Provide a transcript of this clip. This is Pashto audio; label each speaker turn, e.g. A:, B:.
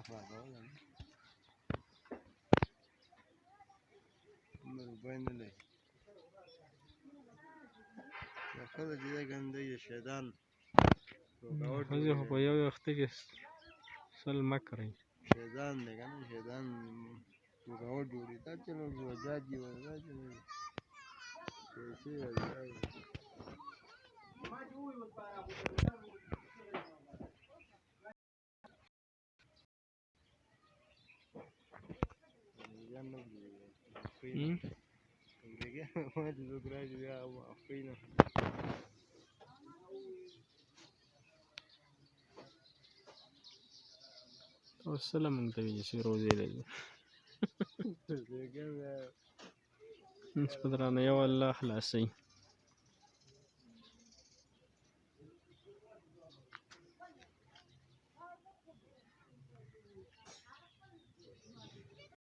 A: خلاصوله روپۍ نه لري ښځه چې دی کنه دی د شیطان
B: ښځې خو په یو وخته کې سل مه کړئ
A: شیطان دی کنه شیطان رکاوټ جوړوي دا چلو وجات دي دا چلو پیسې
B: اوس سله مونږ ته وایي چې روزې لري اوس په درانه یو الله خلاصوي